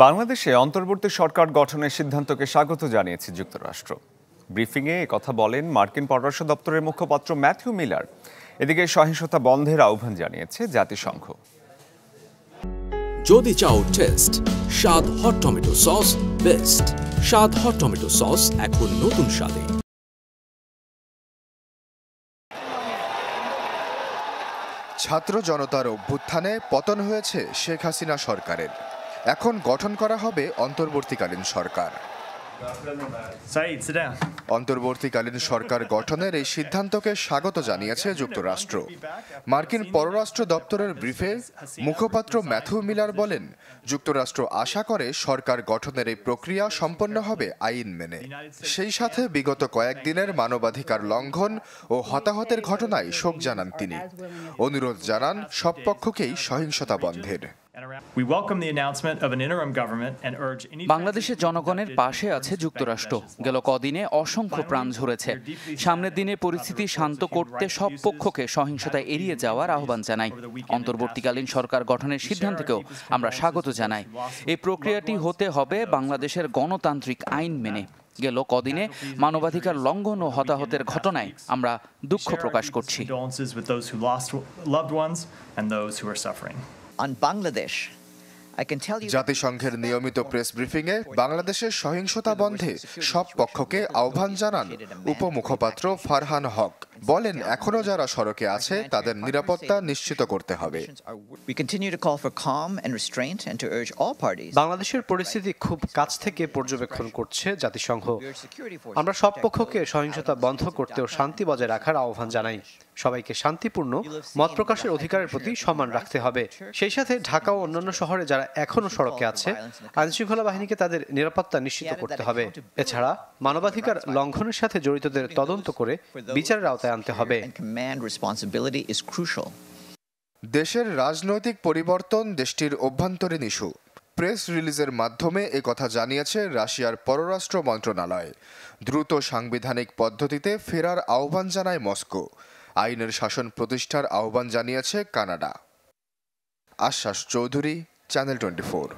বাংলাদেশে অন্তর্বর্তী সরকার গঠনের সিদ্ধান্তকে স্বাগত জানিয়েছে যুক্তরাষ্ট্র। ব্রিফিংয়ে একথা বলেন মার্কিন পররাষ্ট্র দপ্তরের মুখপাত্র ম্যাথিউ মিলার। এদিকে সহিংসতা বন্ধের আহ্বান জানিয়েছে জাতিসংঘ। যদি চাও টেস্ট স্বাদ হট টমেটো সস বেস্ট। স্বাদ হট টমেটো সস এখন নতুন স্বাদে। ছাত্র জনতার অভ্যুত্থানে পতন হয়েছে শেখ হাসিনা সরকারের। এখন গঠন করা হবে অন্তর্বর্তীকালীন সরকার। অন্তর্বর্তীকালীন সরকার গঠনের এই সিদ্ধান্তকে স্বাগত জানিয়েছে যুক্তরাষ্ট্র। মার্কিন পররাষ্ট্র দপ্তরের ব্রিফে মুখপাত্র ম্যাথিউ মিলার বলেন, যুক্তরাষ্ট্র আশা করে সরকার গঠনের এই প্রক্রিয়া সম্পন্ন হবে আইন মেনে। সেই সাথে বিগত কয়েকদিনের মানবাধিকার লঙ্ঘন ও হতাহতের ঘটনায় শোক জানান তিনি। অনুরোধ জানান সব পক্ষকেই সহিংসতা বন্ধের। বাংলাদেশের জনগণের পাশে আছে যুক্তরাষ্ট্র। গেল কদিনে অসংখ্য প্রাণ ঝরেছে। সামনের দিনে পরিস্থিতি শান্ত করতে সব পক্ষকে সহিংসতা এড়িয়ে যাওয়ার আহ্বান জানাই। অন্তর্বর্তীকালীন সরকার গঠনের সিদ্ধান্তকেও আমরা স্বাগত জানাই। এই প্রক্রিয়াটি হতে হবে বাংলাদেশের গণতান্ত্রিক আইন মেনে। গেল কদিনে মানবাধিকার লঙ্ঘন ও হতাহতের ঘটনায় আমরা দুঃখ প্রকাশ করছি। জাতিসংঘের নিয়মিত প্রেস ব্রিফিংয়ে বাংলাদেশের সহিংসতা বন্ধে সব পক্ষকে আহ্বান জানান উপমুখপাত্র ফারহান হক। বলেন, এখনো যারা সড়কে আছে তাদের নিরাপত্তা নিশ্চিত করতে হবে। বাংলাদেশের পরিস্থিতি খুব কাছ থেকে পর্যবেক্ষণ করছে জাতিসংঘ। আমরা সব পক্ষকে সহিংসতা বন্ধ করতে ও শান্তি বজায় রাখার আহ্বান জানাই। সবাইকে শান্তিপূর্ণ মত প্রকাশের অধিকারের প্রতি সম্মান রাখতে হবে। সেই সাথে ঢাকা ও অন্যান্য শহরে যারা এখনো সড়কে আছে, আইনশৃঙ্খলা বাহিনীকে তাদের নিরাপত্তা নিশ্চিত করতে হবে। এছাড়া মানবাধিকার লঙ্ঘনের সাথে জড়িতদের তদন্ত করে বিচারের আওতায় আনতে হবে। দেশের রাজনৈতিক পরিবর্তন দেশটির অভ্যন্তরীণ ইস্যু। প্রেস রিলিজের মাধ্যমে একথা জানিয়েছে রাশিয়ার পররাষ্ট্র মন্ত্রণালয়। দ্রুত সাংবিধানিক পদ্ধতিতে ফেরার আহ্বান জানায় মস্কো। আইনের শাসন প্রতিষ্ঠার আহ্বান জানিয়েছে কানাডা। আশ্বাস চৌধুরী, চ্যানেল 24।